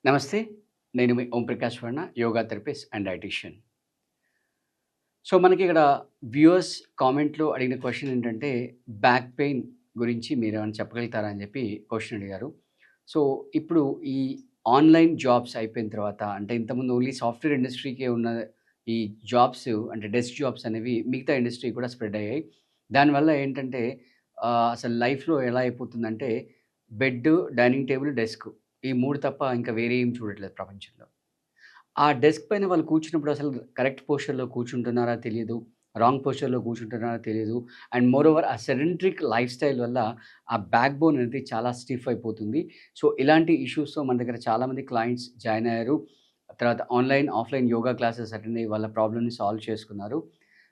నమస్తే. నేను మీ Om Prakash Varma, yoga therapist and dietitian. So, మనకిక్కడ వ్యూవర్స్ కామెంట్‌లో అడిగిన క్వెషన్ ఏంటంటే, బ్యాక్ పెయిన్ గురించి మీరేమైనా చెప్పగలుగుతారా అని చెప్పి క్వెషన్ అడిగారు. సో, ఇప్పుడు ఈ ఆన్‌లైన్ జాబ్స్ అయిపోయిన తర్వాత అంటే ఇంతకుముందు ఓన్లీ సాఫ్ట్‌వేర్ ఇండస్ట్రీకే ఉన్న ఈ జాబ్స్ అంటే డెస్క్ జాబ్స్ అనేవి మిగతా ఇండస్ట్రీ కూడా స్ప్రెడ్ అయ్యాయి. దానివల్ల ఏంటంటే అసలు లైఫ్‌లో ఎలా అయిపోతుందంటే బెడ్, డైనింగ్ టేబుల్, డెస్క్ ఈ 3 తప్ప ఇంకా వేరే ఏం చూడట్లేదు ప్రపంచంలో. ఆ డెస్క్ పైన వాళ్ళు కూర్చున్నప్పుడు అసలు కరెక్ట్ పోస్చర్‌లో కూర్చుంటున్నారా తెలీదు. రాంగ్ పోస్చర్‌లో కూర్చుంటున్నారా తెలీదు. అండ్ మోర్ ఓవర్ ఆ సెడెంట్రిక్ లైఫ్ స్టైల్ వల్ల ఆ బ్యాక్ బోన్ అనేది చాలా స్టిఫ్ అయిపోతుంది. సో, ఇలాంటి ఇష్యూస్‌తో మన దగ్గర చాలామంది క్లయింట్స్ జాయిన్ అయ్యారు. తర్వాత online, offline yoga classes attend అయ్యి వాళ్ళ ప్రాబ్లమ్‌ని సాల్వ్ చేసుకున్నారు.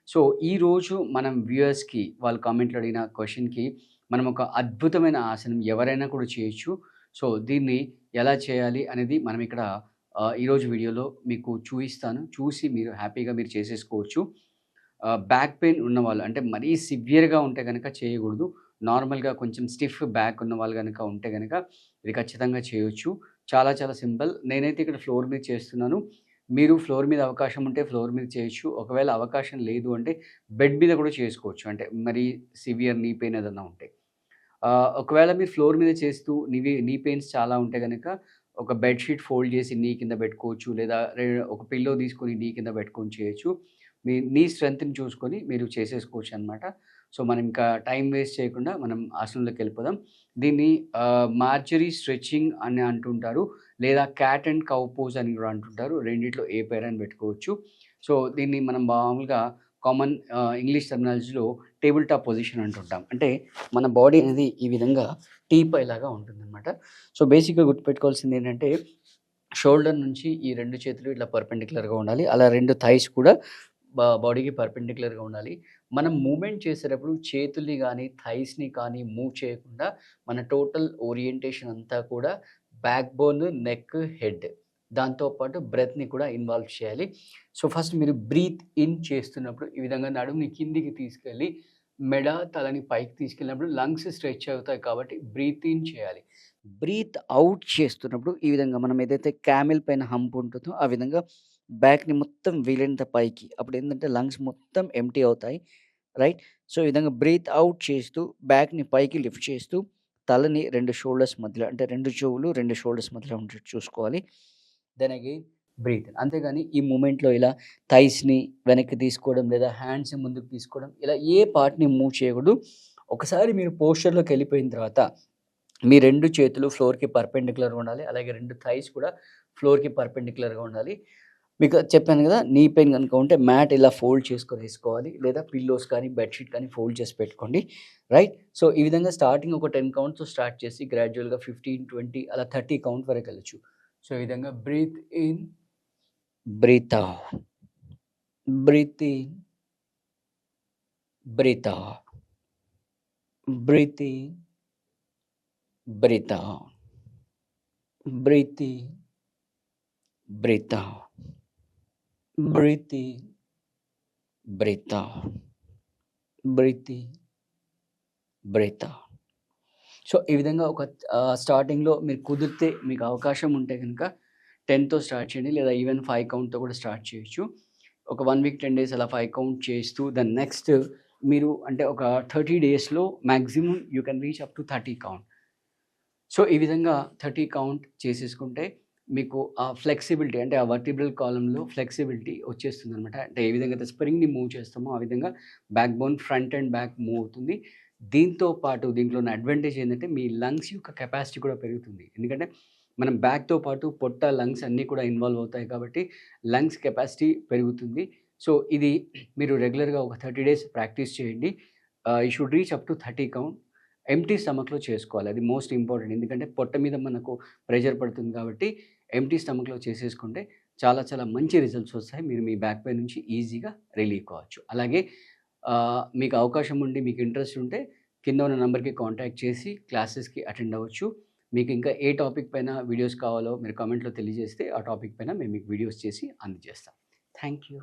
సో, ఈరోజు మనం వ్యూయర్స్‌కి వాళ్ళు కామెంట్‌లో అడిగిన క్వెషన్‌కి మనం ఒక అద్భుతమైన ఆసనం ఎవరైనా కూడా చేయొచ్చు. సో, దీన్ని ఎలా చేయాలి అనేది మనం ఇక్కడ ఈరోజు వీడియోలో మీకు చూయిస్తాను. చూసి మీరు హ్యాపీగా మీరు చేసేసుకోవచ్చు. బ్యాక్ పెయిన్ ఉన్నవాళ్ళు అంటే మరీ సివియర్‌గా ఉంటే గనక చేయకూడదు. నార్మల్‌గా కొంచెం స్టిఫ్ బ్యాక్ ఉన్నవాళ్ళు గనక ఉంటే గనక ఇది ఖచ్చితంగా చేయొచ్చు. చాలా చాలా సింపుల్. నేనైతే ఇక్కడ ఫ్లోర్ మీద చేస్తున్నాను. మీరు ఫ్లోర్ మీద అవకాశం ఉంటే ఫ్లోర్ మీద చేయొచ్చు. ఒకవేళ అవకాశం లేదు అంటే బెడ్ మీద కూడా చేసుకోవచ్చు. అంటే మరీ సివియర్ నీ పెయిన్ ఏదన్నా ఉంటే. ఒకవేళ మీరు ఫ్లోర్ మీద చేస్తూ నీ పెయిన్స్ చాలా ఉంటే గనక ఒక బెడ్ షీట్ ఫోల్డ్ చేసి నీ కింద పెట్టుకోవచ్చు. లేదా ఒక పిల్లో తీసుకొని నీ కింద పెట్టుకొని చేయొచ్చు. నీ స్ట్రెంగ్త్‌ని చూసుకొని మీరు చేసేసుకోవచ్చనమాట. సో, మనం ఇంకా టైం వేస్ట్ చేయకుండా మనం ఆసనంలోకెళ్ళిపోదాం. దీన్ని మార్జరీ స్ట్రెచింగ్ అని అంటుంటారు. లేదా క్యాట్ అండ్ కౌ పోజ్ అని కూడా అంటుంటారు. రెండిట్లో ఏ పేరైనా పెట్టుకోవచ్చు. సో, దీన్ని మనం మామూలుగా కామన్ ఇంగ్లీష్ టెర్మినాలజీలో టేబుల్ టాప్ పొజిషన్ అంటుంటాం. అంటే మన బాడీ అనేది ఈ విధంగా టీపై లాగా ఉంటుందనమాట. సో, బేసిక్‌గా గుర్తుపెట్టుకోవాల్సిందేంటంటే షోల్డర్ నుంచి ఈ 2 చేతులు ఇట్లా పర్పెండిక్యులర్‌గా ఉండాలి. అలా 2 థైస్ కూడా బాడీకి పర్పెండిక్యులర్‌గా ఉండాలి. మనం మూవ్‌మెంట్ చేసేటప్పుడు చేతుల్ని గానీ, థైస్‌ని కానీ మూవ్ చేయకుండా మన టోటల్ ఓరియంటేషన్ అంతా కూడా బ్యాక్ బోన్, నెక్, హెడ్ దాంతో పాటు బ్రెత్‌ని కూడా ఇన్వాల్వ్ చేయాలి. సో, ఫస్ట్ మీరు బ్రీత్ ఇన్ చేస్తున్నప్పుడు ఈ విధంగా నడుముని కిందికి తీసుకెళ్ళి మెడ, తలని పైకి తీసుకెళ్ళినప్పుడు లంగ్స్ స్ట్రెచ్ అవుతాయి కాబట్టి బ్రీత్ ఇన్ చేయాలి. బ్రీత్ ఔట్ చేస్తున్నప్పుడు ఈ విధంగా మనం ఏదైతే క్యామెల్ పైన హంప్ ఉంటుందో ఆ విధంగా బ్యాక్‌ని మొత్తం వీలైనంత పైకి. అప్పుడేందంటే లంగ్స్ మొత్తం ఎంప్టీ అవుతాయి. రైట్? సో, ఈ విధంగా బ్రీత్ ఔట్ చేస్తూ బ్యాక్‌ని పైకి లిఫ్ట్ చేస్తూ తలని 2 షోల్డర్స్ మధ్యలో అంటే 2 చెవులు 2 షోల్డర్స్ మధ్యలో ఉండేట్టు చూసుకోవాలి. Then again breath. అంతేగాని ఈ మూవ్‌మెంట్‌లో ఇలా థైస్‌ని వెనక్కి తీసుకోవడం లేదా హ్యాండ్స్‌ని ముందుకు తీసుకోవడం ఇలా ఏ పార్ట్‌ని మూవ్ చేయకూడదు. ఒకసారి మీరు పోస్చర్‌లోకెళ్ళిపోయిన తర్వాత మీ 2 చేతులు ఫ్లోర్‌కి పర్పెండిక్యులర్‌గా ఉండాలి. అలాగే 2 థైస్ కూడా ఫ్లోర్‌కి పర్పెండిక్యులర్‌గా ఉండాలి. మీకు చెప్పాను గదా! నీ పెయిన్ గనుక ఉంటే మ్యాట్ ఇలా ఫోల్డ్ చేసుకొనేసుకోవాలి. లేదా పిల్లోస్ కానీ, బెడ్‌షీట్ కానీ ఫోల్డ్ చేసి పెట్టుకోండి. రైట్? సో, ఈ విధంగా స్టార్టింగ్ ఒక 10 కౌంట్స్‌తో స్టార్ట్ చేసి గ్రాడ్యుయల్‌గా 15, 20 అలా 30 కౌంట్ వరకెళ్ళొచ్చు. సో, ఈ విధంగా breath in, breath out, breath in, breath out, breath in, breath out, breath in, breath out, breath in, breath out, breath in, breath out. So, ఈ విధంగా ఒక స్టార్టింగ్‌లో మీరు కుదిరితే మీకు అవకాశం ఉంటే గనక 10తో స్టార్ట్ చేయండి. లేదా ఈవెన్ 5 కౌంట్‌తో కూడా స్టార్ట్ చేయొచ్చు. ఒక 1 వీక్, 10 డేస్ అలా 5 కౌంట్ చేస్తూ దెన్ నెక్స్ట్ మీరు అంటే ఒక 30 డేస్‌లో maximum you can reach up to 30 count. So, ఈ విధంగా 30 కౌంట్ చేసేసుకుంటే మీకు ఆ ఫ్లెక్సిబిలిటీ అంటే ఆ వర్టిబ్రల్ కాలమ్‌లో ఫ్లెక్సిబిలిటీ వచ్చేస్తుందనమాట. అంటే ఏ విధంగా అయితే స్ప్రింగ్‌ని మూవ్ చేస్తామో ఆ విధంగా back bone front and back move అవుతుంది. దీంతో పాటు దీంట్లో ఉన్న అడ్వాంటేజ్ ఏందంటే మీ లంగ్స్ యొక్క కెపాసిటీ కూడా పెరుగుతుంది. ఎందుకంటే మనం బ్యాక్‌తో పాటు పొట్ట, లంగ్స్ అన్నీ కూడా ఇన్వాల్వ్ అవుతాయి కాబట్టి లంగ్స్ కెపాసిటీ పెరుగుతుంది. సో, ఇది మీరు రెగ్యులర్‌గా ఒక 30 డేస్ ప్రాక్టీస్ చేయండి. You should reach up to 30 count. Empty స్టమక్‌లో చేసుకోవాలి. అది మోస్ట్ ఇంపార్టెంట్. ఎందుకంటే పొట్ట మీద మనకు ప్రెషర్ పడుతుంది కాబట్టి ఎంప్టీ స్టమక్‌లో చేసేసుకుంటే చాలా చాలా మంచి రిజల్ట్స్ వస్తాయి. మీరు మీ బ్యాక్ పెయిన్ నుంచి ఈజీగా రిలీవ్ కావచ్చు. అలాగే మీకు అవకాశం ఉండి మీకు ఇంట్రెస్ట్ ఉంటే కింద ఉన్న నంబర్‌కి కాంటాక్ట్ చేసి క్లాసెస్‌కి అటెండ్ అవ్వచ్చు. మీకు ఇంకా ఏ టాపిక్ పైన వీడియోస్ కావాలో మీరు కామెంట్‌లో తెలియజేస్తే ఆ టాపిక్ పైన మేము మీకు వీడియోస్ చేసి అందజేస్తాం. Thank you.